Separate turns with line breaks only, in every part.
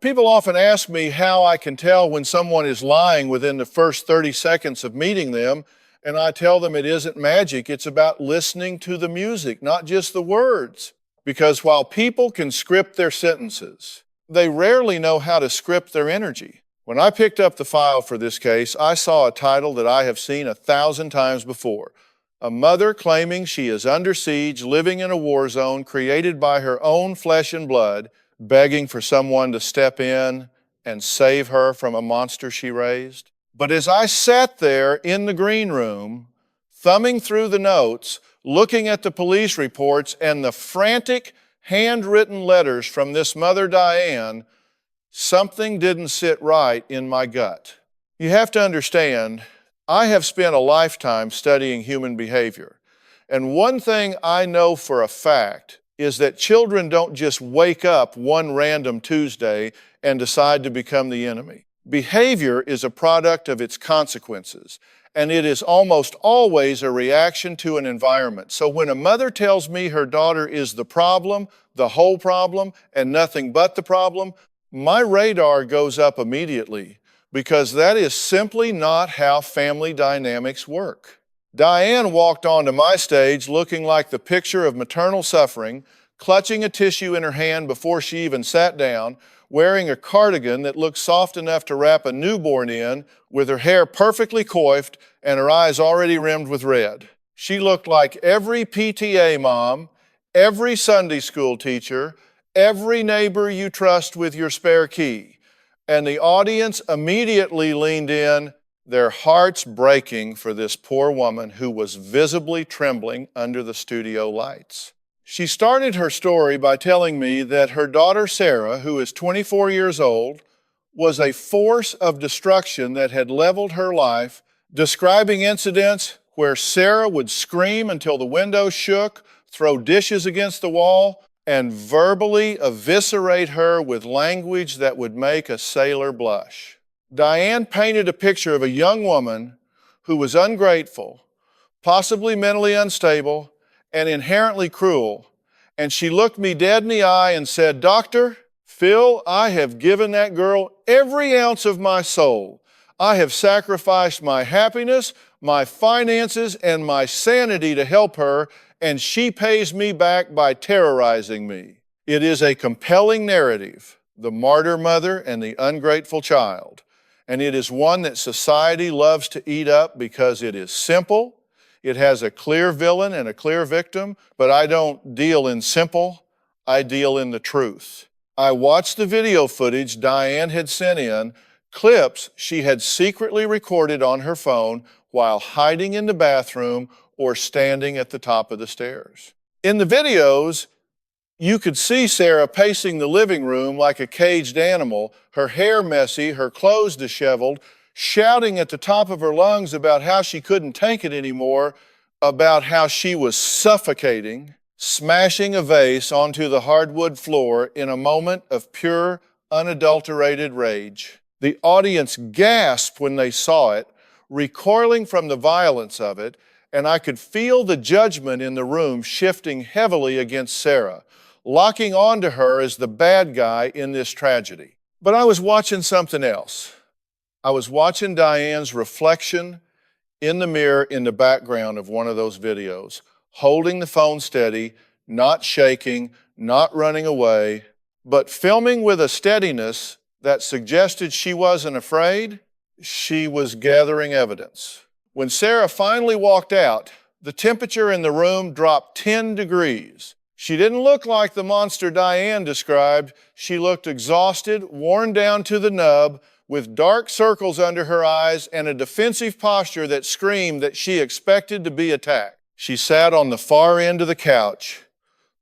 People often ask me how I can tell when someone is lying within the first 30 seconds of meeting them, and I tell them it isn't magic, it's about listening to the music, not just the words. Because while people can script their sentences, they rarely know how to script their energy. When I picked up the file for this case, I saw a title that I have seen 1,000 times before. A mother claiming she is under siege, living in a war zone created by her own flesh and blood, begging for someone to step in and save her from a monster she raised. But as I sat there in the green room, thumbing through the notes, looking at the police reports and the frantic handwritten letters from this mother, Diane, something didn't sit right in my gut. You have to understand, I have spent a lifetime studying human behavior. And one thing I know for a fact is that children don't just wake up one random Tuesday and decide to become the enemy. Behavior is a product of its consequences, and it is almost always a reaction to an environment. So when a mother tells me her daughter is the problem, the whole problem, and nothing but the problem, my radar goes up immediately, because that is simply not how family dynamics work. Diane walked onto my stage looking like the picture of maternal suffering, clutching a tissue in her hand before she even sat down, wearing a cardigan that looked soft enough to wrap a newborn in, with her hair perfectly coiffed and her eyes already rimmed with red. She looked like every PTA mom, every Sunday school teacher, every neighbor you trust with your spare key. And the audience immediately leaned in, their hearts breaking for this poor woman who was visibly trembling under the studio lights. She started her story by telling me that her daughter Sarah, who is 24 years old, was a force of destruction that had leveled her life, describing incidents where Sarah would scream until the window shook, throw dishes against the wall, and verbally eviscerate her with language that would make a sailor blush. Diane painted a picture of a young woman who was ungrateful, possibly mentally unstable, and inherently cruel. And she looked me dead in the eye and said, "Doctor, Phil, I have given that girl every ounce of my soul. I have sacrificed my happiness, my finances, and my sanity to help her, and she pays me back by terrorizing me." It is a compelling narrative, the martyr mother and the ungrateful child. And it is one that society loves to eat up because it is simple, it has a clear villain and a clear victim, but I don't deal in simple, I deal in the truth. I watched the video footage Diane had sent in, clips she had secretly recorded on her phone while hiding in the bathroom or standing at the top of the stairs. In the videos, you could see Sarah pacing the living room like a caged animal, her hair messy, her clothes disheveled, shouting at the top of her lungs about how she couldn't take it anymore, about how she was suffocating, smashing a vase onto the hardwood floor in a moment of pure, unadulterated rage. The audience gasped when they saw it, recoiling from the violence of it, and I could feel the judgment in the room shifting heavily against Sarah, locking onto her as the bad guy in this tragedy. But I was watching something else. I was watching Diane's reflection in the mirror in the background of one of those videos, holding the phone steady, not shaking, not running away, but filming with a steadiness that suggested she wasn't afraid. She was gathering evidence. When Sarah finally walked out, the temperature in the room dropped 10 degrees. She didn't look like the monster Diane described. She looked exhausted, worn down to the nub, with dark circles under her eyes and a defensive posture that screamed that she expected to be attacked. She sat on the far end of the couch,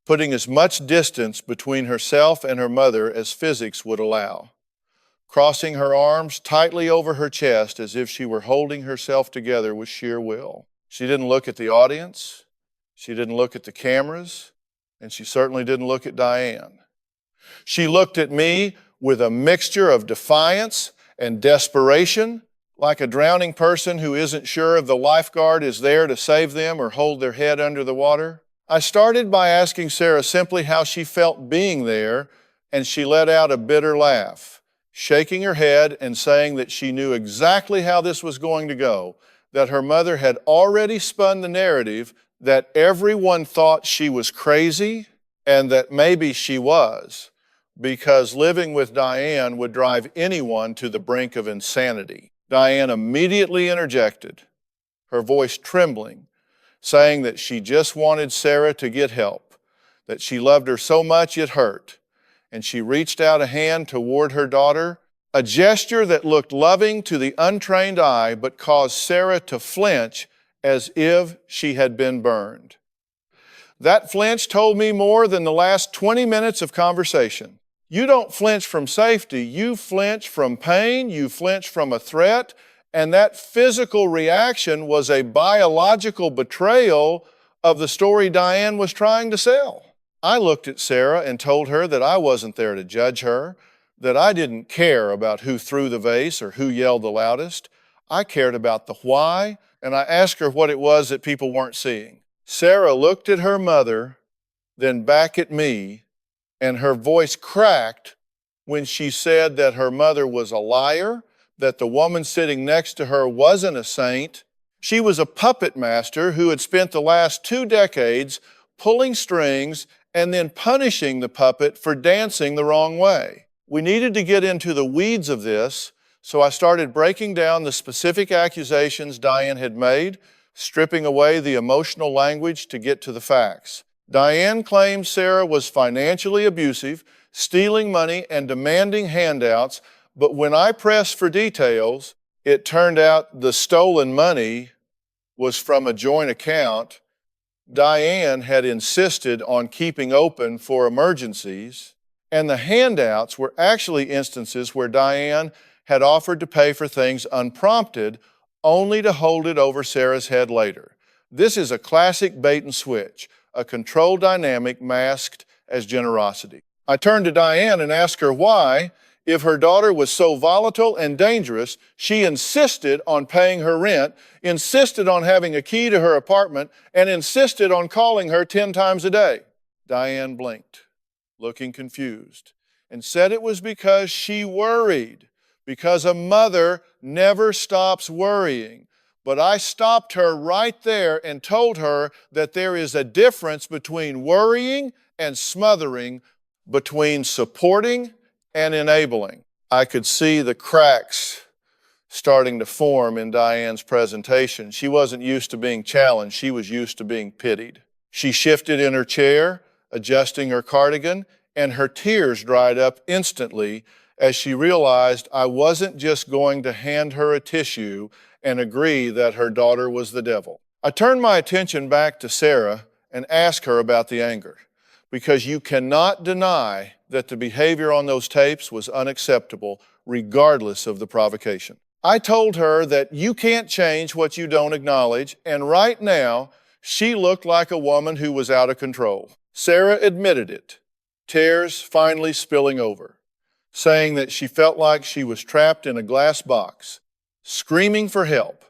putting as much distance between herself and her mother as physics would allow, crossing her arms tightly over her chest as if she were holding herself together with sheer will. She didn't look at the audience, she didn't look at the cameras, and she certainly didn't look at Diane. She looked at me with a mixture of defiance and desperation, like a drowning person who isn't sure if the lifeguard is there to save them or hold their head under the water. I started by asking Sarah simply how she felt being there, and she let out a bitter laugh, shaking her head and saying that she knew exactly how this was going to go, that her mother had already spun the narrative that everyone thought she was crazy and that maybe she was, because living with Diane would drive anyone to the brink of insanity. Diane immediately interjected, her voice trembling, saying that she just wanted Sarah to get help, that she loved her so much it hurt, and she reached out a hand toward her daughter, a gesture that looked loving to the untrained eye but caused Sarah to flinch as if she had been burned. That flinch told me more than the last 20 minutes of conversation. You don't flinch from safety, you flinch from pain, you flinch from a threat, and that physical reaction was a biological betrayal of the story Diane was trying to sell. I looked at Sarah and told her that I wasn't there to judge her, that I didn't care about who threw the vase or who yelled the loudest. I cared about the why, and I asked her what it was that people weren't seeing. Sarah looked at her mother, then back at me, and her voice cracked when she said that her mother was a liar, that the woman sitting next to her wasn't a saint. She was a puppet master who had spent the last 2 decades pulling strings and then punishing the puppet for dancing the wrong way. We needed to get into the weeds of this, so I started breaking down the specific accusations Diane had made, stripping away the emotional language to get to the facts. Diane claimed Sarah was financially abusive, stealing money and demanding handouts, but when I pressed for details, it turned out the stolen money was from a joint account Diane had insisted on keeping open for emergencies, and the handouts were actually instances where Diane had offered to pay for things unprompted, only to hold it over Sarah's head later. This is a classic bait and switch, a control dynamic masked as generosity. I turned to Diane and asked her why, if her daughter was so volatile and dangerous, she insisted on paying her rent, insisted on having a key to her apartment, and insisted on calling her 10 times a day. Diane blinked, looking confused, and said it was because she worried, because a mother never stops worrying. But I stopped her right there and told her that there is a difference between worrying and smothering, between supporting and enabling. I could see the cracks starting to form in Diane's presentation. She wasn't used to being challenged. She was used to being pitied. She shifted in her chair, adjusting her cardigan, and her tears dried up instantly as she realized I wasn't just going to hand her a tissue and agree that her daughter was the devil. I turned my attention back to Sarah and asked her about the anger, because you cannot deny that the behavior on those tapes was unacceptable, regardless of the provocation. I told her that you can't change what you don't acknowledge, and right now, she looked like a woman who was out of control. Sarah admitted it, tears finally spilling over, saying that she felt like she was trapped in a glass box, screaming for help.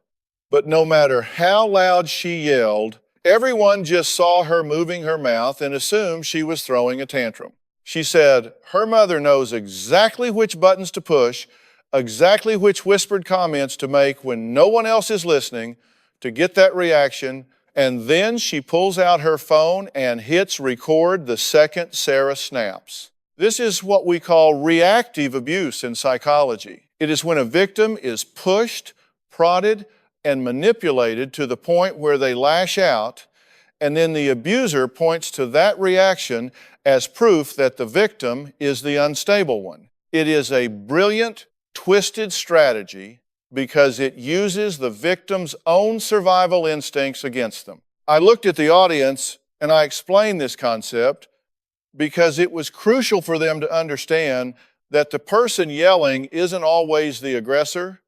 But no matter how loud she yelled, everyone just saw her moving her mouth and assumed she was throwing a tantrum. She said her mother knows exactly which buttons to push, exactly which whispered comments to make when no one else is listening to get that reaction, and then she pulls out her phone and hits record the second Sarah snaps. This is what we call reactive abuse in psychology. It is when a victim is pushed, prodded, and manipulated to the point where they lash out, and then the abuser points to that reaction as proof that the victim is the unstable one. It is a brilliant, twisted strategy because it uses the victim's own survival instincts against them. I looked at the audience and I explained this concept because it was crucial for them to understand that the person yelling isn't always the aggressor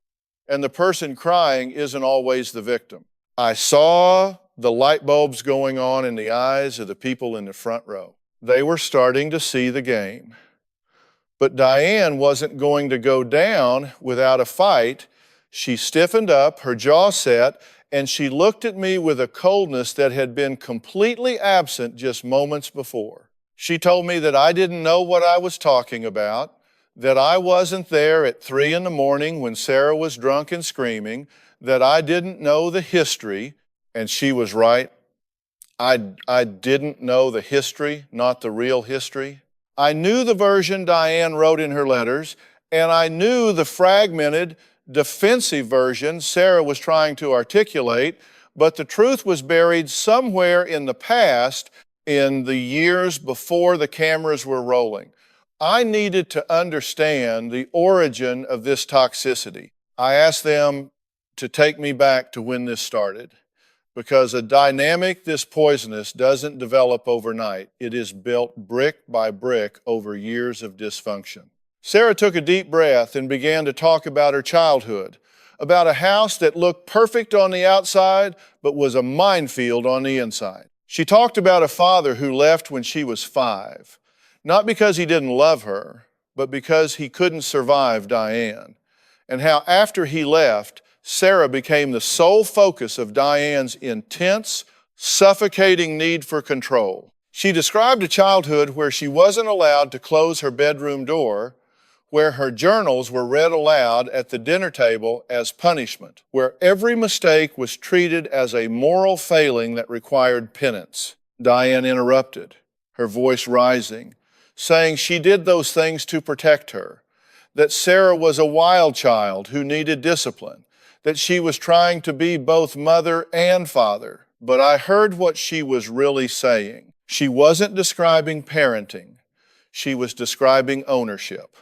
and the person crying isn't always the victim. I saw the light bulbs going on in the eyes of the people in the front row. They were starting to see the game. But Diane wasn't going to go down without a fight. She stiffened up, her jaw set, and she looked at me with a coldness that had been completely absent just moments before. She told me that I didn't know what I was talking about, that I wasn't there at 3 in the morning when Sarah was drunk and screaming, that I didn't know the history, and she was right. I didn't know the history, not the real history. I knew the version Diane wrote in her letters, and I knew the fragmented, defensive version Sarah was trying to articulate, but the truth was buried somewhere in the past, in the years before the cameras were rolling. I needed to understand the origin of this toxicity. I asked them to take me back to when this started, because a dynamic this poisonous doesn't develop overnight. It is built brick by brick over years of dysfunction. Sarah took a deep breath and began to talk about her childhood, about a house that looked perfect on the outside but was a minefield on the inside. She talked about a father who left when she was 5, not because he didn't love her, but because he couldn't survive Diane, and how after he left, Sarah became the sole focus of Diane's intense, suffocating need for control. She described a childhood where she wasn't allowed to close her bedroom door, where her journals were read aloud at the dinner table as punishment, where every mistake was treated as a moral failing that required penance. Diane interrupted, her voice rising, saying she did those things to protect her, that Sarah was a wild child who needed discipline, that she was trying to be both mother and father. But I heard what she was really saying. She wasn't describing parenting. She was describing ownership.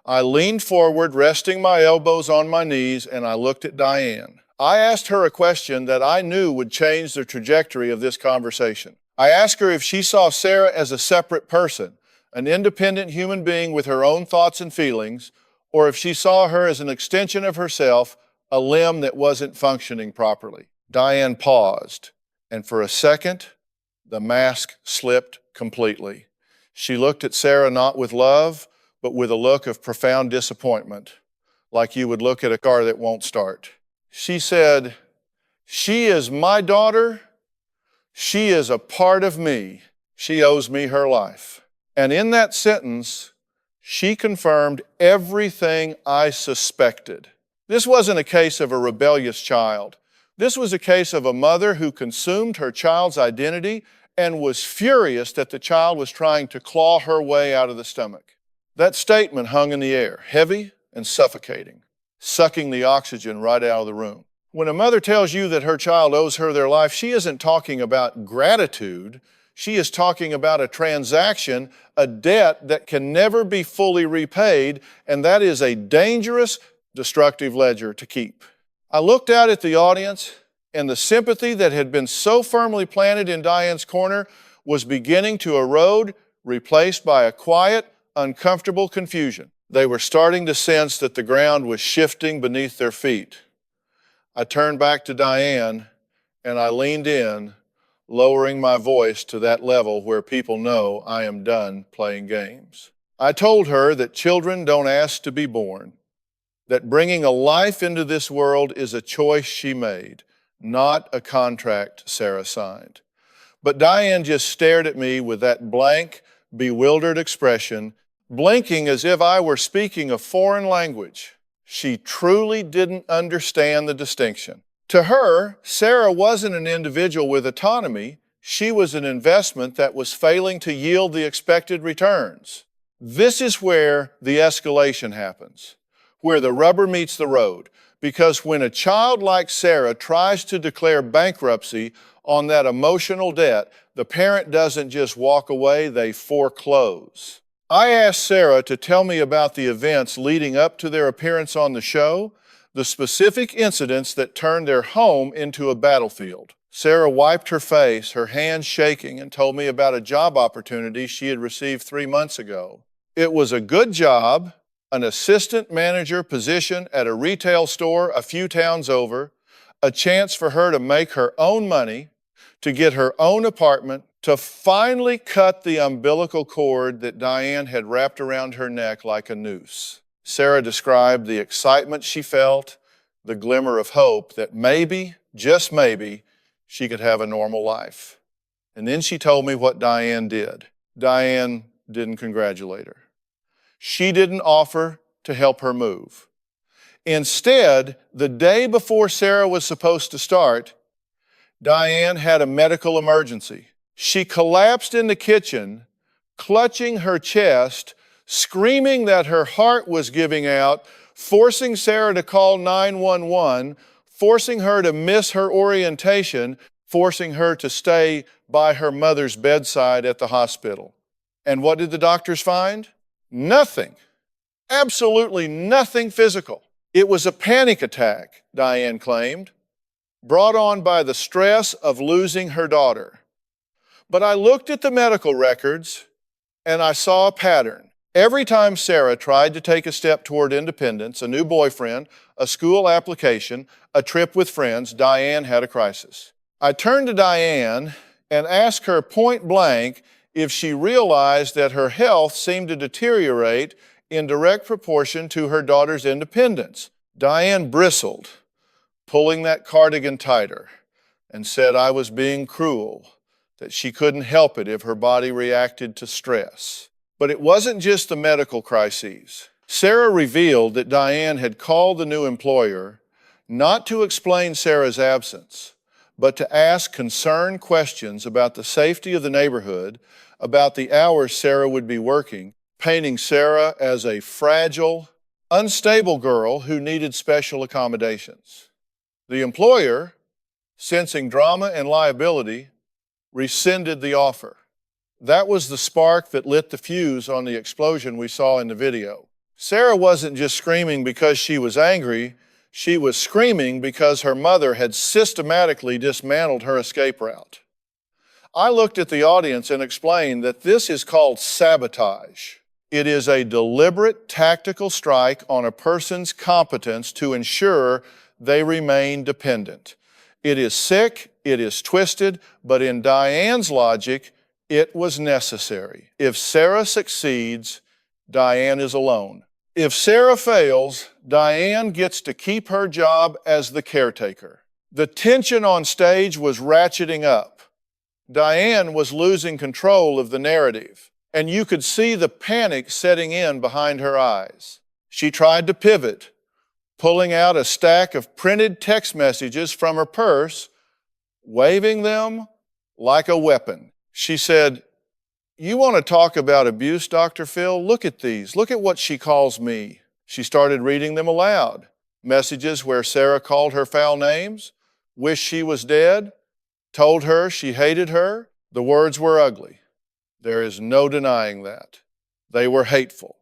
I leaned forward, resting my elbows on my knees, and I looked at Diane. I asked her a question that I knew would change the trajectory of this conversation. I asked her if she saw Sarah as a separate person, an independent human being with her own thoughts and feelings, or if she saw her as an extension of herself, a limb that wasn't functioning properly. Diane paused, and for a second, the mask slipped completely. She looked at Sarah not with love, but with a look of profound disappointment, like you would look at a car that won't start. She said, "She is my daughter. She is a part of me. She owes me her life." And in that sentence, she confirmed everything I suspected. This wasn't a case of a rebellious child. This was a case of a mother who consumed her child's identity and was furious that the child was trying to claw her way out of the stomach. That statement hung in the air, heavy and suffocating, sucking the oxygen right out of the room. When a mother tells you that her child owes her their life, she isn't talking about gratitude. She is talking about a transaction, a debt that can never be fully repaid, and that is a dangerous, destructive ledger to keep. I looked out at the audience, and the sympathy that had been so firmly planted in Diane's corner was beginning to erode, replaced by a quiet, uncomfortable confusion. They were starting to sense that the ground was shifting beneath their feet. I turned back to Diane, and I leaned in, lowering my voice to that level where people know I am done playing games. I told her that children don't ask to be born, that bringing a life into this world is a choice she made, not a contract Sarah signed. But Diane just stared at me with that blank, bewildered expression, blinking as if I were speaking a foreign language. She truly didn't understand the distinction. To her, Sarah wasn't an individual with autonomy. She was an investment that was failing to yield the expected returns. This is where the escalation happens, where the rubber meets the road. Because when a child like Sarah tries to declare bankruptcy on that emotional debt, the parent doesn't just walk away, they foreclose. I asked Sarah to tell me about the events leading up to their appearance on the show, the specific incidents that turned their home into a battlefield. Sarah wiped her face, her hands shaking, and told me about a job opportunity she had received 3 months ago. It was a good job, an assistant manager position at a retail store a few towns over, a chance for her to make her own money, to get her own apartment, to finally cut the umbilical cord that Diane had wrapped around her neck like a noose. Sarah described the excitement she felt, the glimmer of hope that maybe, just maybe, she could have a normal life. And then she told me what Diane did. Diane didn't congratulate her. She didn't offer to help her move. Instead, the day before Sarah was supposed to start, Diane had a medical emergency. She collapsed in the kitchen, clutching her chest, screaming that her heart was giving out, forcing Sarah to call 911, forcing her to miss her orientation, forcing her to stay by her mother's bedside at the hospital. And what did the doctors find? Nothing. Absolutely nothing physical. It was a panic attack, Diane claimed, brought on by the stress of losing her daughter. But I looked at the medical records and I saw a pattern. Every time Sarah tried to take a step toward independence, a new boyfriend, a school application, a trip with friends, Diane had a crisis. I turned to Diane and asked her point blank if she realized that her health seemed to deteriorate in direct proportion to her daughter's independence. Diane bristled, pulling that cardigan tighter, and said I was being cruel, that she couldn't help it if her body reacted to stress. But it wasn't just the medical crises. Sarah revealed that Diane had called the new employer not to explain Sarah's absence, but to ask concerned questions about the safety of the neighborhood, about the hours Sarah would be working, painting Sarah as a fragile, unstable girl who needed special accommodations. The employer, sensing drama and liability, rescinded the offer. That was the spark that lit the fuse on the explosion we saw in the video. Sarah wasn't just screaming because she was angry, she was screaming because her mother had systematically dismantled her escape route. I looked at the audience and explained that this is called sabotage. It is a deliberate tactical strike on a person's competence to ensure they remain dependent. It is sick, it is twisted, but in Diane's logic, it was necessary. If Sarah succeeds, Diane is alone. If Sarah fails, Diane gets to keep her job as the caretaker. The tension on stage was ratcheting up. Diane was losing control of the narrative, and you could see the panic setting in behind her eyes. She tried to pivot, pulling out a stack of printed text messages from her purse, waving them like a weapon. She said, "You want to talk about abuse, Dr. Phil? Look at these. Look at what she calls me." She started reading them aloud. Messages where Sarah called her foul names, wished she was dead, told her she hated her. The words were ugly. There is no denying that. They were hateful.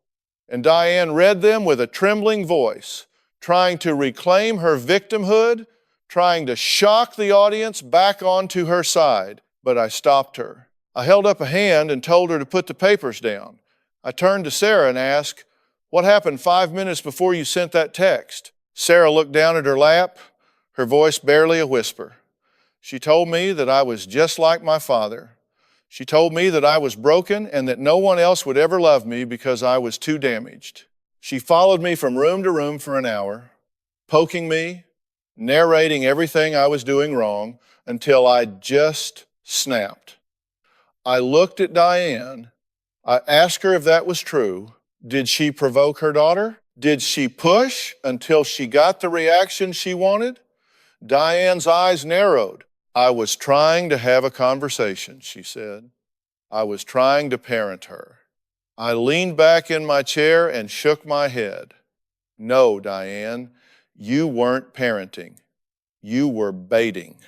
And Diane read them with a trembling voice, trying to reclaim her victimhood, trying to shock the audience back onto her side. But I stopped her. I held up a hand and told her to put the papers down. I turned to Sarah and asked, "What happened 5 minutes before you sent that text?" Sarah looked down at her lap, her voice barely a whisper. She told me that I was just like my father. She told me that I was broken and that no one else would ever love me because I was too damaged. She followed me from room to room for an hour, poking me, narrating everything I was doing wrong until I just snapped. I looked at Diane. I asked her if that was true. Did she provoke her daughter? Did she push until she got the reaction she wanted? Diane's eyes narrowed. "I was trying to have a conversation," she said. "I was trying to parent her." I leaned back in my chair and shook my head. "No, Diane, you weren't parenting. You were baiting.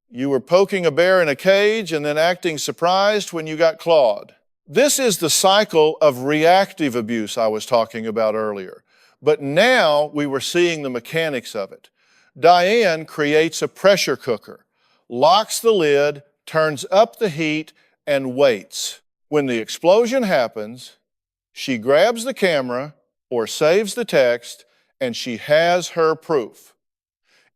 You were poking a bear in a cage and then acting surprised when you got clawed." This is the cycle of reactive abuse I was talking about earlier. But now we were seeing the mechanics of it. Diane creates a pressure cooker, locks the lid, turns up the heat, and waits. When the explosion happens, she grabs the camera or saves the text, and she has her proof.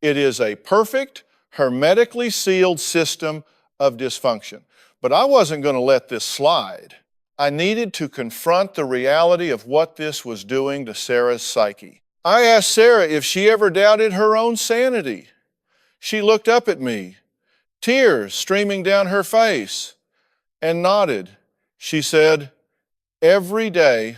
It is a perfect, hermetically sealed system of dysfunction. But I wasn't going to let this slide. I needed to confront the reality of what this was doing to Sarah's psyche. I asked Sarah if she ever doubted her own sanity. She looked up at me, tears streaming down her face, and nodded. She said, "Every day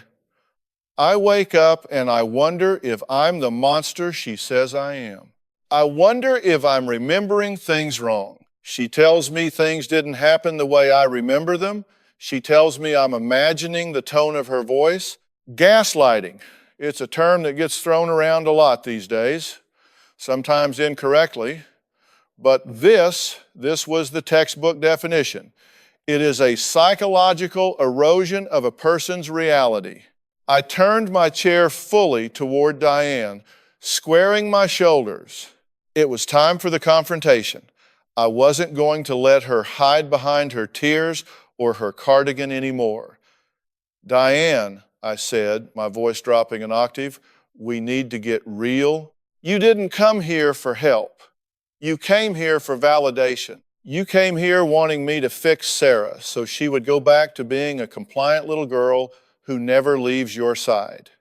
I wake up and I wonder if I'm the monster she says I am. I wonder if I'm remembering things wrong. She tells me things didn't happen the way I remember them. She tells me I'm imagining the tone of her voice. Gaslighting. It's a term that gets thrown around a lot these days, sometimes incorrectly, but this was the textbook definition. It is a psychological erosion of a person's reality." I turned my chair fully toward Diane, squaring my shoulders. It was time for the confrontation. I wasn't going to let her hide behind her tears or her cardigan anymore. "Diane," I said, my voice dropping an octave, "we need to get real. You didn't come here for help. You came here for validation. You came here wanting me to fix Sarah so she would go back to being a compliant little girl who never leaves your side.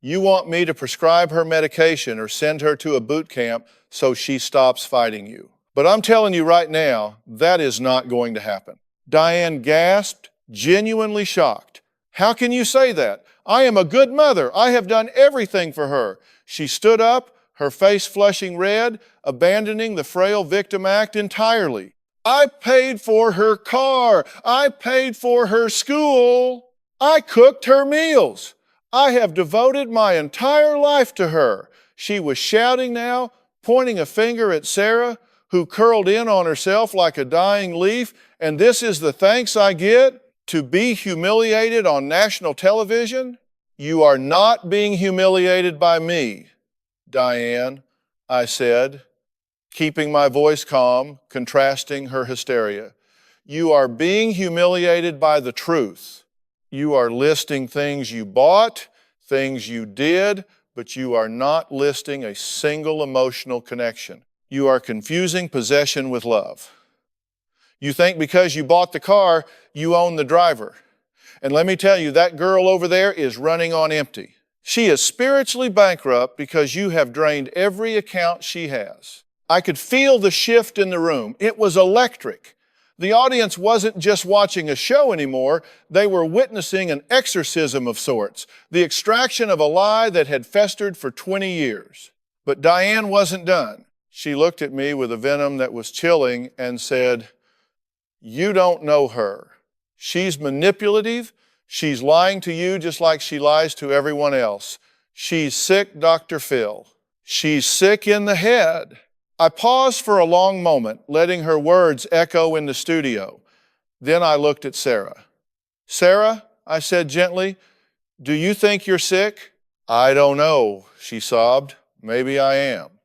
You want me to prescribe her medication or send her to a boot camp so she stops fighting you. But I'm telling you right now, that is not going to happen." Diane gasped, genuinely shocked. "How can you say that? I am a good mother. I have done everything for her." She stood up, her face flushing red, abandoning the frail victim act entirely. "I paid for her car. I paid for her school. I cooked her meals. I have devoted my entire life to her." She was shouting now, pointing a finger at Sarah, who curled in on herself like a dying leaf. "And this is the thanks I get? To be humiliated on national television?" "You are not being humiliated by me, Diane," I said, keeping my voice calm, contrasting her hysteria. "You are being humiliated by the truth. You are listing things you bought, things you did, but you are not listing a single emotional connection. You are confusing possession with love. You think because you bought the car, you own the driver. And let me tell you, that girl over there is running on empty. She is spiritually bankrupt because you have drained every account she has." I could feel the shift in the room. It was electric. The audience wasn't just watching a show anymore. They were witnessing an exorcism of sorts, the extraction of a lie that had festered for 20 years. But Diane wasn't done. She looked at me with a venom that was chilling and said, "You don't know her. She's manipulative. She's lying to you just like she lies to everyone else. She's sick, Dr. Phil. She's sick in the head." I paused for a long moment, letting her words echo in the studio. Then I looked at Sarah. "Sarah," I said gently, "do you think you're sick?" "I don't know," she sobbed. "Maybe I am.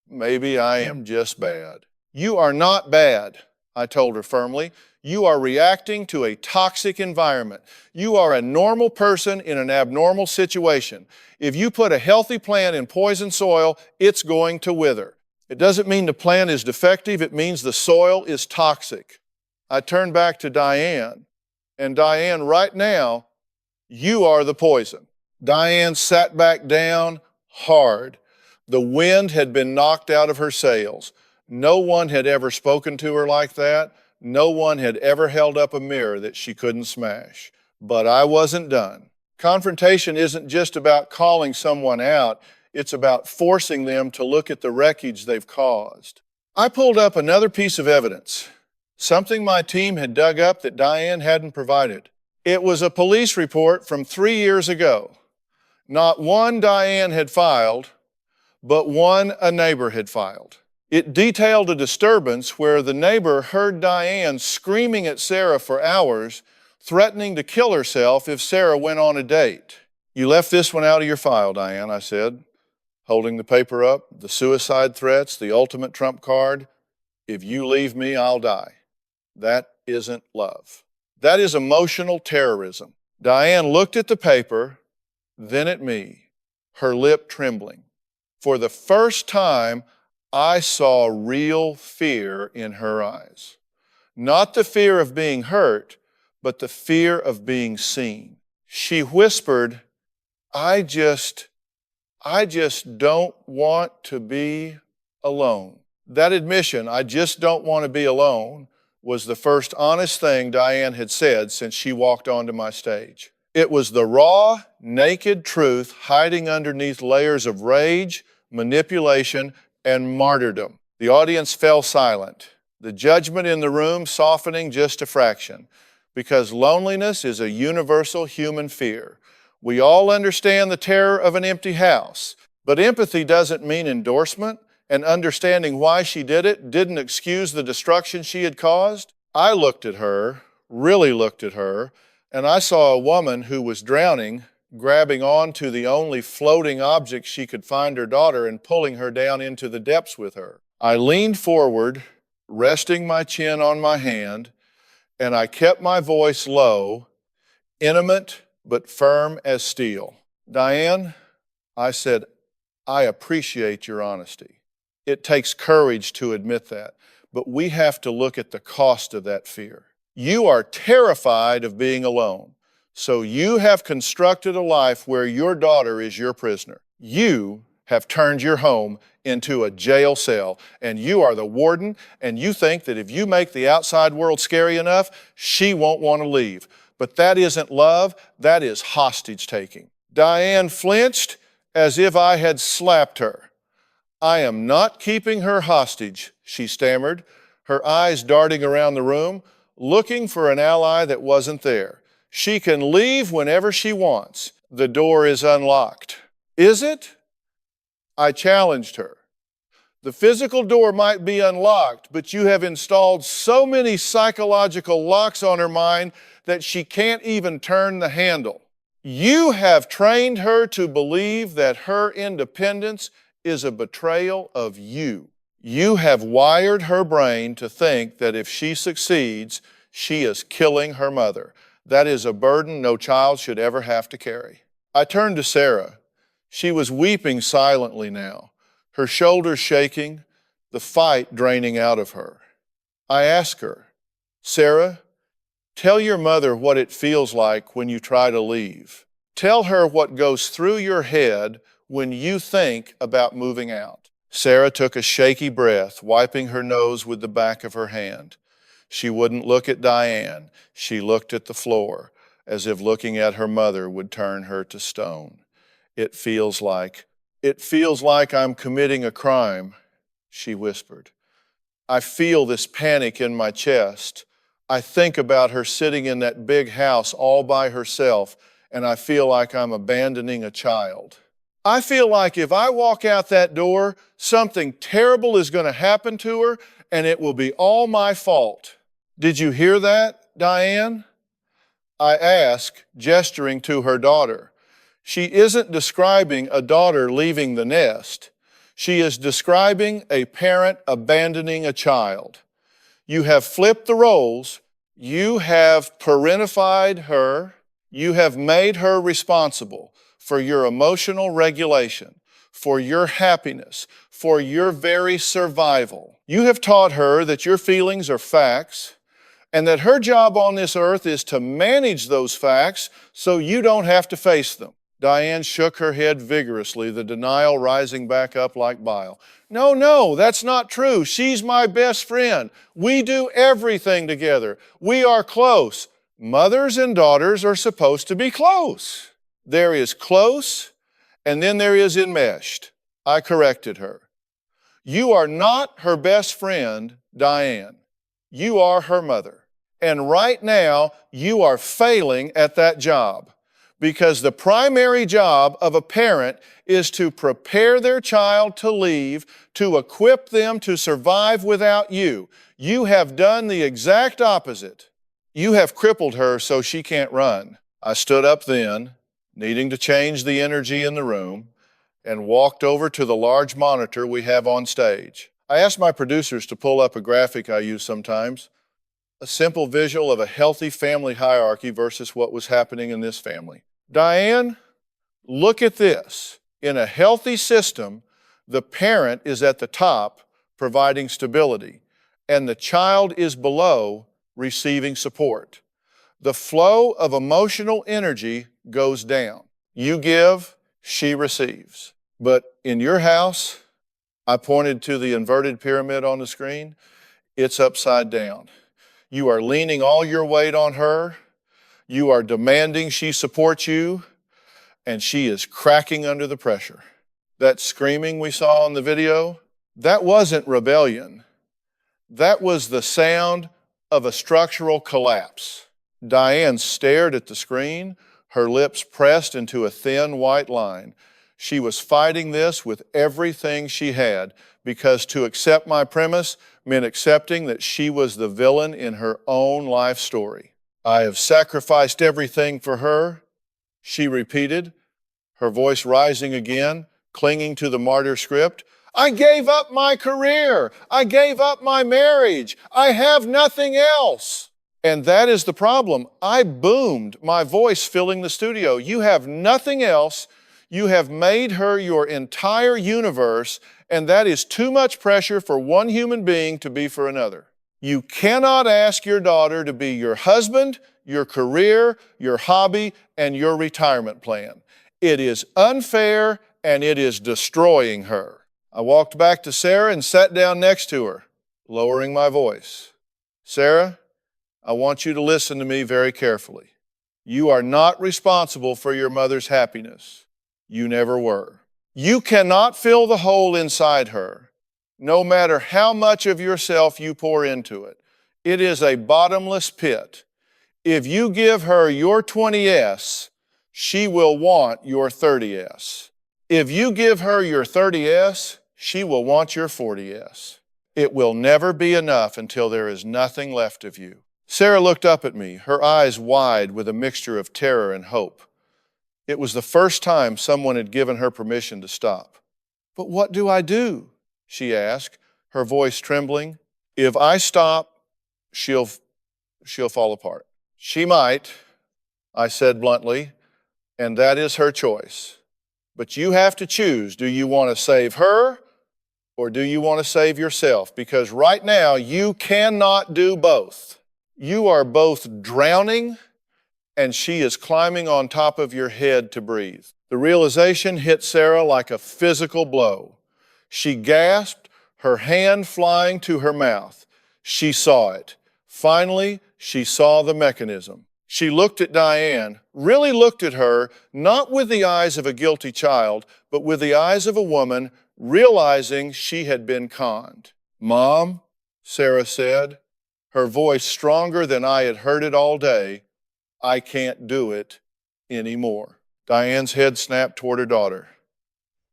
Maybe I am just bad." "You are not bad," I told her firmly. "You are reacting to a toxic environment. You are a normal person in an abnormal situation. If you put a healthy plant in poison soil, it's going to wither. It doesn't mean the plant is defective, it means the soil is toxic." I turned back to Diane, and Diane, right now, you are the poison. Diane sat back down hard. The wind had been knocked out of her sails. No one had ever spoken to her like that. No one had ever held up a mirror that she couldn't smash. But I wasn't done. Confrontation isn't just about calling someone out. It's about forcing them to look at the wreckage they've caused. I pulled up another piece of evidence, something my team had dug up that Diane hadn't provided. It was a police report from 3 years ago. Not one Diane had filed, but one a neighbor had filed. It detailed a disturbance where the neighbor heard Diane screaming at Sarah for hours, threatening to kill herself if Sarah went on a date. "You left this one out of your file, Diane," I said, holding the paper up. "The suicide threats, the ultimate trump card. If you leave me, I'll die. That isn't love. That is emotional terrorism." Diane looked at the paper, then at me, her lip trembling. For the first time, I saw real fear in her eyes. Not the fear of being hurt, but the fear of being seen. She whispered, I just don't want to be alone." That admission, "I just don't want to be alone," was the first honest thing Diane had said since she walked onto my stage. It was the raw, naked truth hiding underneath layers of rage, manipulation, and martyrdom. The audience fell silent, the judgment in the room softening just a fraction, because loneliness is a universal human fear. We all understand the terror of an empty house, but empathy doesn't mean endorsement, and understanding why she did it didn't excuse the destruction she had caused. I looked at her, really looked at her, and I saw a woman who was drowning, grabbing onto the only floating object she could find, her daughter, and pulling her down into the depths with her. I leaned forward, resting my chin on my hand, and I kept my voice low, intimate but firm as steel. Diane, I said, I appreciate your honesty. It takes courage to admit that, but we have to look at the cost of that fear. You are terrified of being alone, so you have constructed a life where your daughter is your prisoner. You have turned your home into a jail cell, and you are the warden, and you think that if you make the outside world scary enough, she won't want to leave. But that isn't love, that is hostage taking. Diane flinched as if I had slapped her. I am not keeping her hostage, she stammered, her eyes darting around the room, looking for an ally that wasn't there. She can leave whenever she wants. The door is unlocked. Is it? I challenged her. The physical door might be unlocked, but you have installed so many psychological locks on her mind that she can't even turn the handle. You have trained her to believe that her independence is a betrayal of you. You have wired her brain to think that if she succeeds, she is killing her mother. That is a burden no child should ever have to carry. I turned to Sarah. She was weeping silently now, her shoulders shaking, the fight draining out of her. I asked her, Sarah, tell your mother what it feels like when you try to leave. Tell her what goes through your head when you think about moving out. Sarah took a shaky breath, wiping her nose with the back of her hand. She wouldn't look at Diane. She looked at the floor, as if looking at her mother would turn her to stone. It feels like I'm committing a crime, she whispered. I feel this panic in my chest. I think about her sitting in that big house all by herself, and I feel like I'm abandoning a child. I feel like if I walk out that door, something terrible is going to happen to her, and it will be all my fault. Did you hear that, Diane? I asked, gesturing to her daughter. She isn't describing a daughter leaving the nest. She is describing a parent abandoning a child. You have flipped the roles. You have parentified her. You have made her responsible for your emotional regulation, for your happiness, for your very survival. You have taught her that your feelings are facts, and that her job on this earth is to manage those facts so you don't have to face them. Diane shook her head vigorously, the denial rising back up like bile. No, that's not true. She's my best friend. We do everything together. We are close. Mothers and daughters are supposed to be close. There is close, and then there is enmeshed. I corrected her. You are not her best friend, Diane. You are her mother. And right now, you are failing at that job, because the primary job of a parent is to prepare their child to leave, to equip them to survive without you. You have done the exact opposite. You have crippled her so she can't run. I stood up then, needing to change the energy in the room, and walked over to the large monitor we have on stage. I asked my producers to pull up a graphic I use sometimes, a simple visual of a healthy family hierarchy versus what was happening in this family. Diane, look at this. In a healthy system, the parent is at the top, providing stability, and the child is below, receiving support. The flow of emotional energy goes down. You give, she receives. But in your house, I pointed to the inverted pyramid on the screen, it's upside down. You are leaning all your weight on her. You are demanding she support you, and she is cracking under the pressure. That screaming we saw on the video, that wasn't rebellion. That was the sound of a structural collapse. Diane stared at the screen, her lips pressed into a thin white line. She was fighting this with everything she had, because to accept my premise meant accepting that she was the villain in her own life story. I have sacrificed everything for her, she repeated, her voice rising again, clinging to the martyr script. I gave up my career. I gave up my marriage. I have nothing else. And that is the problem. I boomed, my voice filling the studio. You have nothing else. You have made her your entire universe, and that is too much pressure for one human being to be for another. You cannot ask your daughter to be your husband, your career, your hobby, and your retirement plan. It is unfair, and it is destroying her. I walked back to Sarah and sat down next to her, lowering my voice. Sarah, I want you to listen to me very carefully. You are not responsible for your mother's happiness. You never were. You cannot fill the hole inside her, no matter how much of yourself you pour into it. It is a bottomless pit. If you give her your 20S, she will want your 30S. If you give her your 30S, she will want your 40S. It will never be enough until there is nothing left of you. Sarah looked up at me, her eyes wide with a mixture of terror and hope. It was the first time someone had given her permission to stop. But what do I do? She asked, her voice trembling. If I stop, she'll fall apart. She might, I said bluntly, and that is her choice. But you have to choose. Do you want to save her or do you want to save yourself? Because right now you cannot do both. You are both drowning and she is climbing on top of your head to breathe. The realization hit Sarah like a physical blow. She gasped, her hand flying to her mouth. She saw it. Finally, she saw the mechanism. She looked at Diane, really looked at her, not with the eyes of a guilty child, but with the eyes of a woman realizing she had been conned. Mom, Sarah said, her voice stronger than I had heard it all day, I can't do it anymore. Diane's head snapped toward her daughter.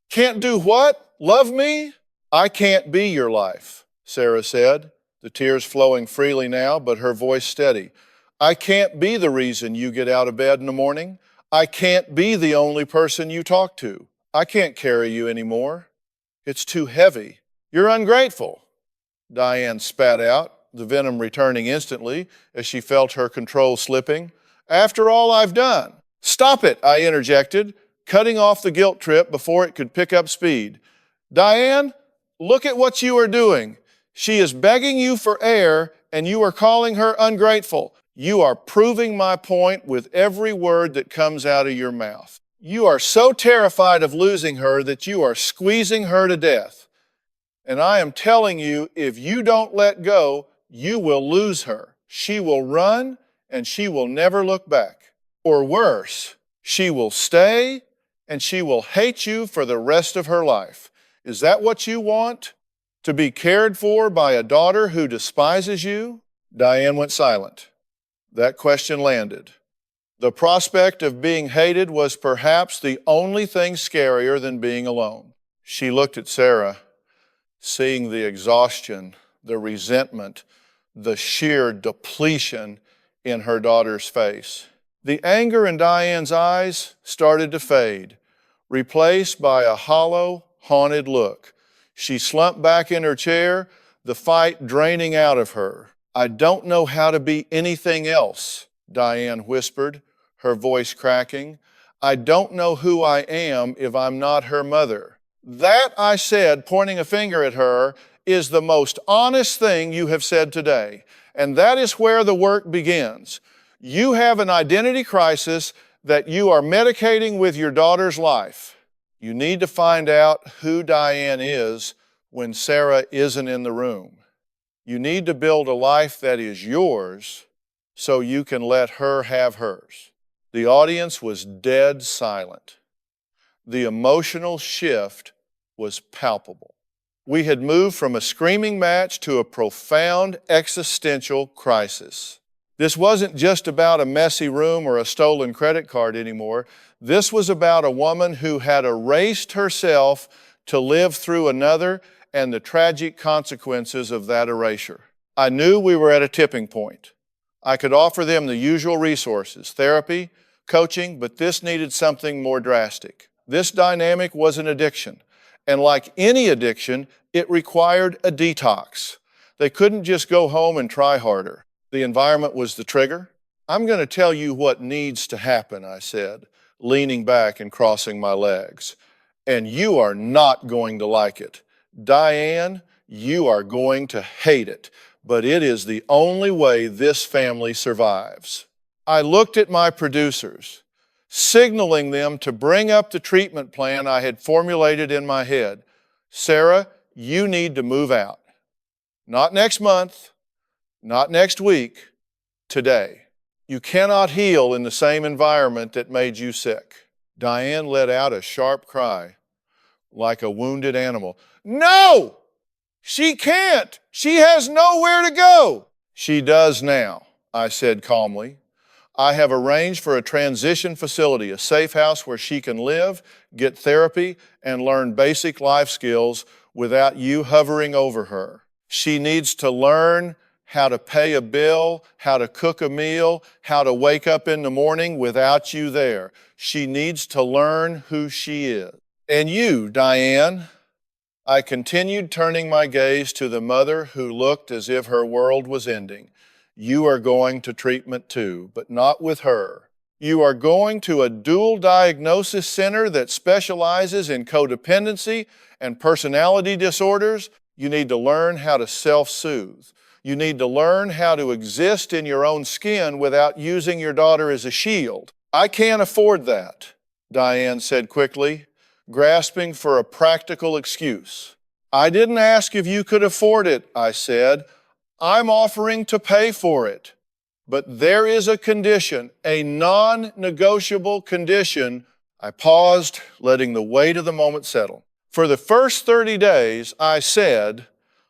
Can't do what? Love me? I can't be your life, Sarah said, the tears flowing freely now, but her voice steady. I can't be the reason you get out of bed in the morning. I can't be the only person you talk to. I can't carry you anymore. It's too heavy. You're ungrateful, Diane spat out, the venom returning instantly as she felt her control slipping. After all I've done. Stop it, I interjected, cutting off the guilt trip before it could pick up speed. Diane, look at what you are doing. She is begging you for air and you are calling her ungrateful. You are proving my point with every word that comes out of your mouth. You are so terrified of losing her that you are squeezing her to death. And I am telling you, if you don't let go, you will lose her. She will run and she will never look back. Or worse, she will stay and she will hate you for the rest of her life. Is that what you want? To be cared for by a daughter who despises you? Diane went silent. That question landed. The prospect of being hated was perhaps the only thing scarier than being alone. She looked at Sarah, seeing the exhaustion, the resentment, the sheer depletion in her daughter's face. The anger in Diane's eyes started to fade, replaced by a hollow, haunted look. She slumped back in her chair, the fight draining out of her. I don't know how to be anything else, Diane whispered, her voice cracking. I don't know who I am if I'm not her mother. That, I said, pointing a finger at her, is the most honest thing you have said today. And that is where the work begins. You have an identity crisis that you are medicating with your daughter's life. You need to find out who Diane is when Sarah isn't in the room. You need to build a life that is yours so you can let her have hers. The audience was dead silent. The emotional shift was palpable. We had moved from a screaming match to a profound existential crisis. This wasn't just about a messy room or a stolen credit card anymore. This was about a woman who had erased herself to live through another and the tragic consequences of that erasure. I knew we were at a tipping point. I could offer them the usual resources, therapy, coaching, but this needed something more drastic. This dynamic was an addiction, and like any addiction, it required a detox. They couldn't just go home and try harder. The environment was the trigger. I'm going to tell you what needs to happen, I said, leaning back and crossing my legs. And you are not going to like it. Diane, you are going to hate it, but it is the only way this family survives. I looked at my producers, signaling them to bring up the treatment plan I had formulated in my head. Sarah, you need to move out. Not next month, not next week, today. You cannot heal in the same environment that made you sick. Diane let out a sharp cry, like a wounded animal. No! She can't! She has nowhere to go! She does now, I said calmly. I have arranged for a transition facility, a safe house where she can live, get therapy, and learn basic life skills without you hovering over her. She needs to learn how to pay a bill, how to cook a meal, how to wake up in the morning without you there. She needs to learn who she is. And you, Diane, I continued turning my gaze to the mother who looked as if her world was ending. You are going to treatment too, but not with her. You are going to a dual diagnosis center that specializes in codependency and personality disorders. You need to learn how to self-soothe. You need to learn how to exist in your own skin without using your daughter as a shield. I can't afford that, Diane said quickly, grasping for a practical excuse. I didn't ask if you could afford it, I said. I'm offering to pay for it. But there is a condition, a non-negotiable condition. I paused, letting the weight of the moment settle. For the first 30 days, I said,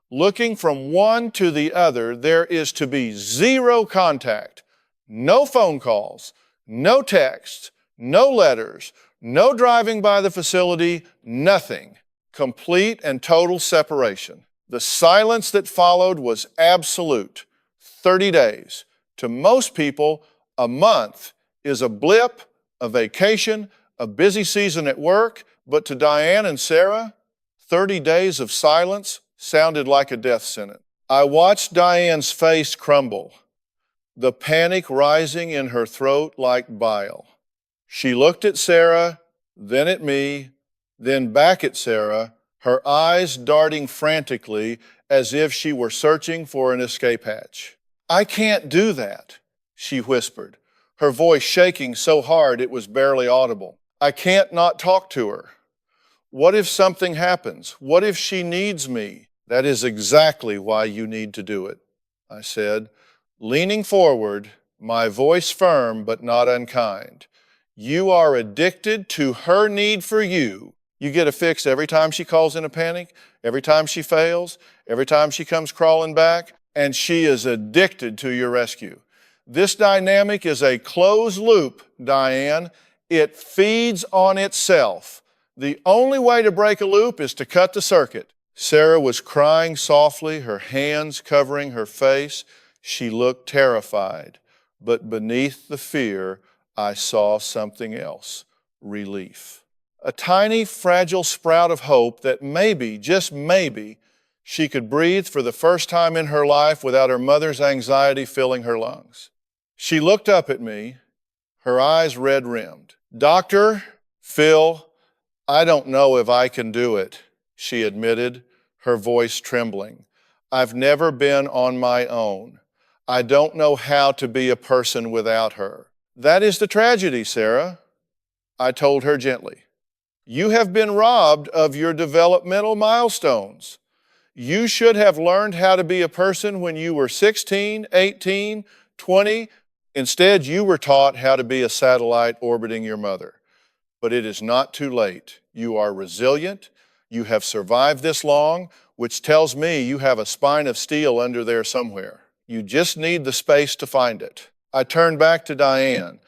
looking from one to the other, there is to be zero contact, no phone calls, no texts, no letters, no driving by the facility, nothing. Complete and total separation. The silence that followed was absolute. 30 days. To most people, a month is a blip, a vacation, a busy season at work, but to Diane and Sarah, 30 days of silence sounded like a death sentence. I watched Diane's face crumble, the panic rising in her throat like bile. She looked at Sarah, then at me, then back at Sarah, her eyes darting frantically as if she were searching for an escape hatch. I can't do that, she whispered, her voice shaking so hard it was barely audible. I can't not talk to her. What if something happens? What if she needs me? That is exactly why you need to do it, I said, leaning forward, my voice firm but not unkind. You are addicted to her need for you. You get a fix every time she calls in a panic, every time she fails, every time she comes crawling back, and she is addicted to your rescue. This dynamic is a closed loop, Diane. It feeds on itself. The only way to break a loop is to cut the circuit. Sarah was crying softly, her hands covering her face. She looked terrified, but beneath the fear, I saw something else, relief. A tiny, fragile sprout of hope that maybe, just maybe, she could breathe for the first time in her life without her mother's anxiety filling her lungs. She looked up at me, her eyes red-rimmed. Doctor, Phil, I don't know if I can do it, she admitted, her voice trembling. I've never been on my own. I don't know how to be a person without her. That is the tragedy, Sarah, I told her gently. You have been robbed of your developmental milestones. You should have learned how to be a person when you were 16, 18, 20. Instead, you were taught how to be a satellite orbiting your mother. But it is not too late. You are resilient. You have survived this long, which tells me you have a spine of steel under there somewhere. You just need the space to find it. I turned back to Diane.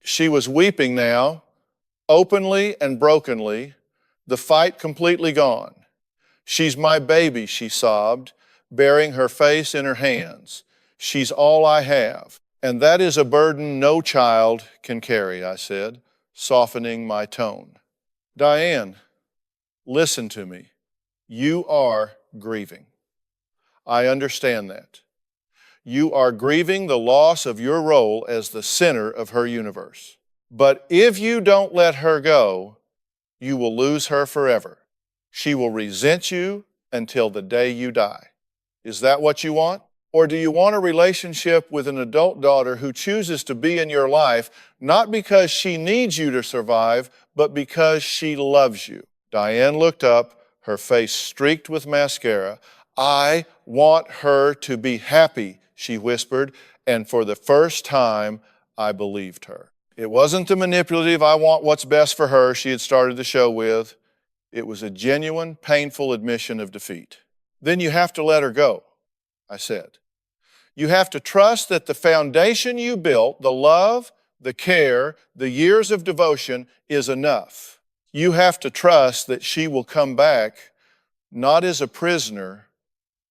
She was weeping now, openly and brokenly, the fight completely gone. She's my baby, she sobbed, burying her face in her hands. She's all I have. And that is a burden no child can carry, I said, softening my tone. Diane, listen to me. You are grieving. I understand that. You are grieving the loss of your role as the center of her universe. But if you don't let her go, you will lose her forever. She will resent you until the day you die. Is that what you want? Or do you want a relationship with an adult daughter who chooses to be in your life, not because she needs you to survive, but because she loves you? Diane looked up, her face streaked with mascara. I want her to be happy, she whispered, and for the first time, I believed her. It wasn't the manipulative, I want what's best for her she had started the show with. It was a genuine, painful admission of defeat. Then you have to let her go, I said. You have to trust that the foundation you built, the love, the care, the years of devotion, is enough. You have to trust that she will come back not as a prisoner,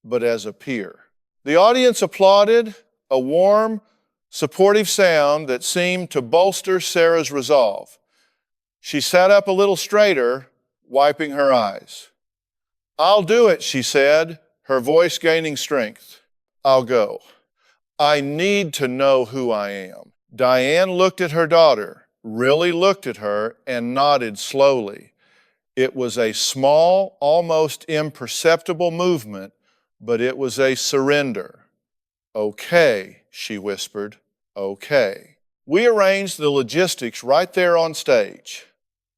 but as a peer. The audience applauded, a warm, supportive sound that seemed to bolster Sarah's resolve. She sat up a little straighter, wiping her eyes. I'll do it, she said, her voice gaining strength. I'll go. I need to know who I am. Diane looked at her daughter, really looked at her, and nodded slowly. It was a small, almost imperceptible movement, but it was a surrender. Okay, she whispered, okay. We arranged the logistics right there on stage.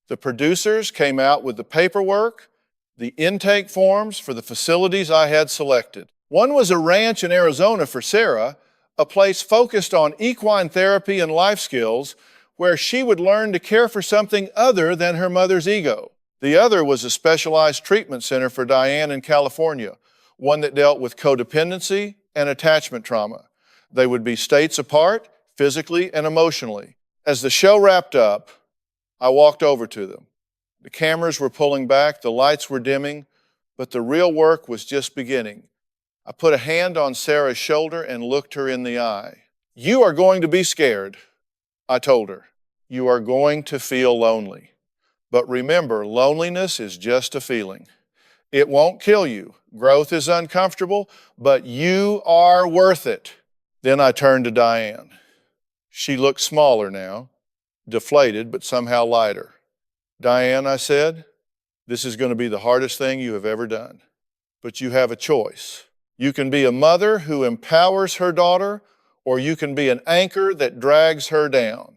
The producers came out with the paperwork, the intake forms for the facilities I had selected. One was a ranch in Arizona for Sarah, a place focused on equine therapy and life skills where she would learn to care for something other than her mother's ego. The other was a specialized treatment center for Diane in California, one that dealt with codependency and attachment trauma. They would be states apart, physically and emotionally. As the show wrapped up, I walked over to them. The cameras were pulling back, the lights were dimming, but the real work was just beginning. I put a hand on Sarah's shoulder and looked her in the eye. You are going to be scared, I told her. You are going to feel lonely. But remember, loneliness is just a feeling. It won't kill you. Growth is uncomfortable, but you are worth it. Then I turned to Diane. She looked smaller now, deflated, but somehow lighter. Diane, I said, this is going to be the hardest thing you have ever done. But you have a choice. You can be a mother who empowers her daughter, or you can be an anchor that drags her down.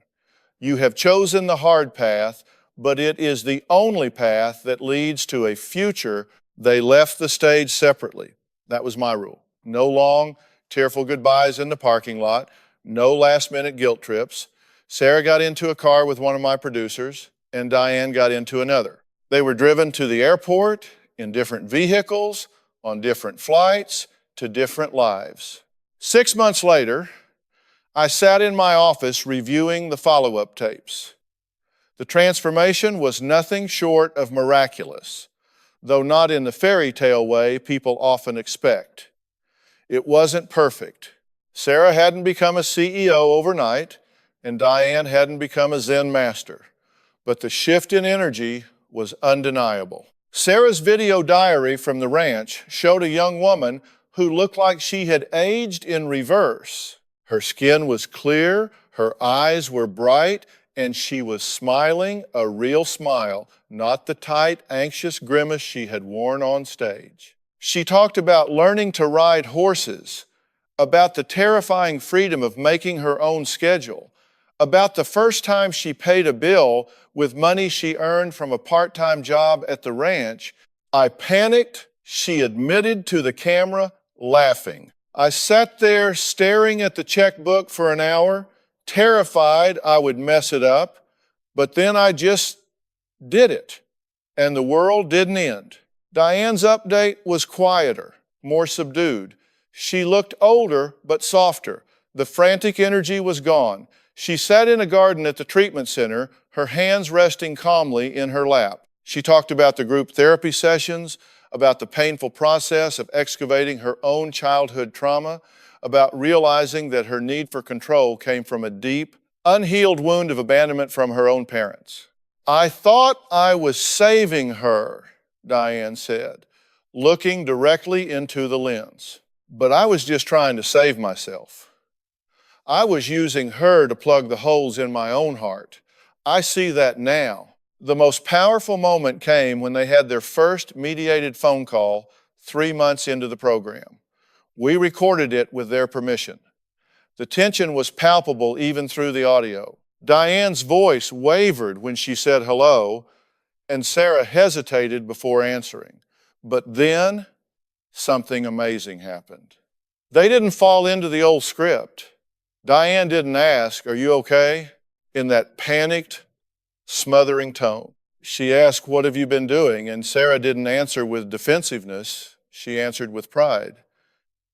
You have chosen the hard path, but it is the only path that leads to a future. They left the stage separately. That was my rule. No long, tearful goodbyes in the parking lot. No last-minute guilt trips. Sarah got into a car with one of my producers, and Diane got into another. They were driven to the airport in different vehicles, on different flights, to different lives. 6 months later, I sat in my office reviewing the follow-up tapes. The transformation was nothing short of miraculous, though not in the fairy tale way people often expect. It wasn't perfect. Sarah hadn't become a CEO overnight, and Diane hadn't become a Zen master. But the shift in energy was undeniable. Sarah's video diary from the ranch showed a young woman who looked like she had aged in reverse. Her skin was clear, her eyes were bright, and she was smiling a real smile, not the tight, anxious grimace she had worn on stage. She talked about learning to ride horses, about the terrifying freedom of making her own schedule, about the first time she paid a bill with money she earned from a part-time job at the ranch. I panicked, She admitted to the camera, laughing. I sat there staring at the checkbook for an hour, terrified I would mess it up, but then I just did it, and the world didn't end. Diane's update was quieter, more subdued. She looked older but softer. The frantic energy was gone. She sat in a garden at the treatment center, her hands resting calmly in her lap. She talked about the group therapy sessions, about the painful process of excavating her own childhood trauma, about realizing that her need for control came from a deep, unhealed wound of abandonment from her own parents. I thought I was saving her, Diane said, looking directly into the lens. But I was just trying to save myself. I was using her to plug the holes in my own heart. I see that now. The most powerful moment came when they had their first mediated phone call 3 months into the program. We recorded it with their permission. The tension was palpable even through the audio. Diane's voice wavered when she said hello, and Sarah hesitated before answering. But then something amazing happened. They didn't fall into the old script. Diane didn't ask, "Are you okay?" in that panicked, smothering tone. She asked, "What have you been doing?" And Sarah didn't answer with defensiveness. She answered with pride.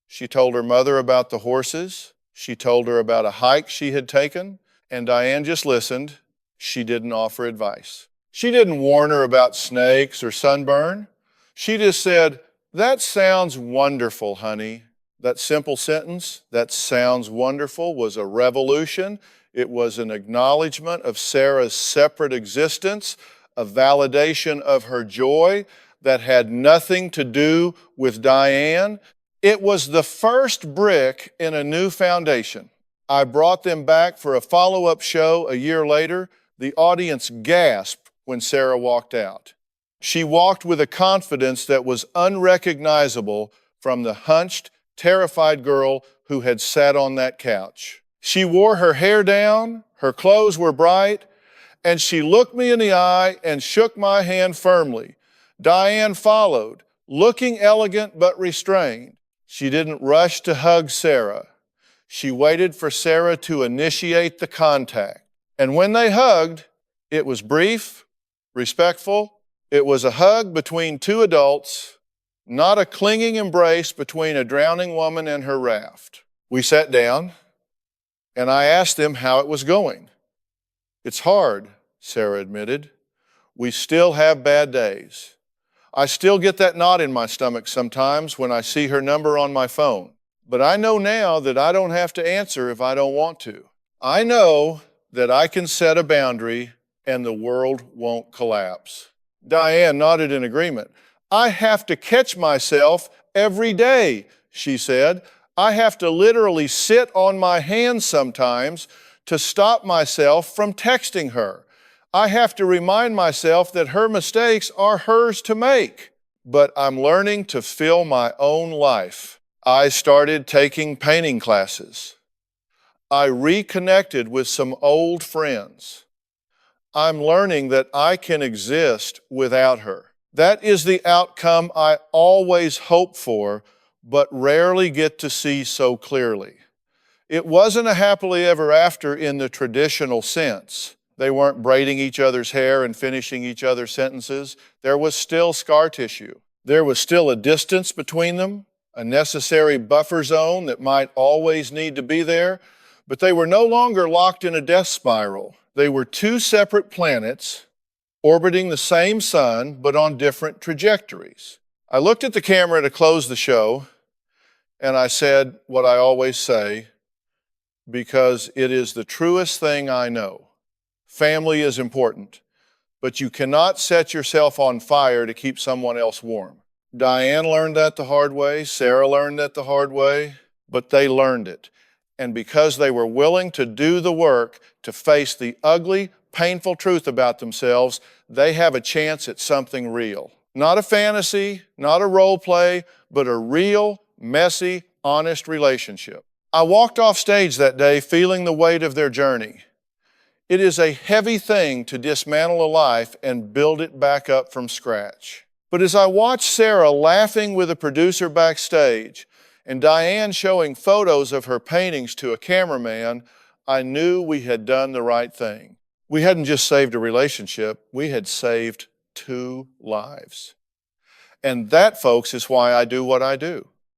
She told her mother about the horses. She told her about a hike she had taken. And Diane just listened. She didn't offer advice. She didn't warn her about snakes or sunburn. She just said, "That sounds wonderful, honey." That simple sentence, "that sounds wonderful," was a revolution. It was an acknowledgement of Sarah's separate existence, a validation of her joy that had nothing to do with Diane. It was the first brick in a new foundation. I brought them back for a follow-up show a year later. The audience gasped when Sarah walked out. She walked with a confidence that was unrecognizable from the hunched, terrified girl who had sat on that couch. She wore her hair down, her clothes were bright, and she looked me in the eye and shook my hand firmly. Diane followed, looking elegant but restrained. She didn't rush to hug Sarah. She waited for Sarah to initiate the contact. And when they hugged, it was brief, respectful. It was a hug between two adults, not a clinging embrace between a drowning woman and her raft. We sat down, and I asked them how it was going. "It's hard," Sarah admitted. "We still have bad days. I still get that knot in my stomach sometimes when I see her number on my phone. But I know now that I don't have to answer if I don't want to. I know that I can set a boundary and the world won't collapse." Diane nodded in agreement. "I have to catch myself every day," she said. "I have to literally sit on my hands sometimes to stop myself from texting her. I have to remind myself that her mistakes are hers to make. But I'm learning to fill my own life." I started taking painting classes. I reconnected with some old friends. I'm learning that I can exist without her. That is the outcome I always hope for, but rarely get to see so clearly. It wasn't a happily ever after in the traditional sense. They weren't braiding each other's hair and finishing each other's sentences. There was still scar tissue. There was still a distance between them, a necessary buffer zone that might always need to be there, but they were no longer locked in a death spiral. They were two separate planets orbiting the same sun, but on different trajectories. I looked at the camera to close the show, and I said what I always say, because it is the truest thing I know. Family is important, but you cannot set yourself on fire to keep someone else warm. Diane learned that the hard way. Sarah learned that the hard way, but they learned it. And because they were willing to do the work to face the ugly, painful truth about themselves, they have a chance at something real. Not a fantasy, not a role play, but a real, messy, honest relationship. I walked off stage that day feeling the weight of their journey. It is a heavy thing to dismantle a life and build it back up from scratch. But as I watched Sarah laughing with a producer backstage and Diane showing photos of her paintings to a cameraman, I knew we had done the right thing. We hadn't just saved a relationship, we had saved 2 lives. And that, folks, is why I do what I do.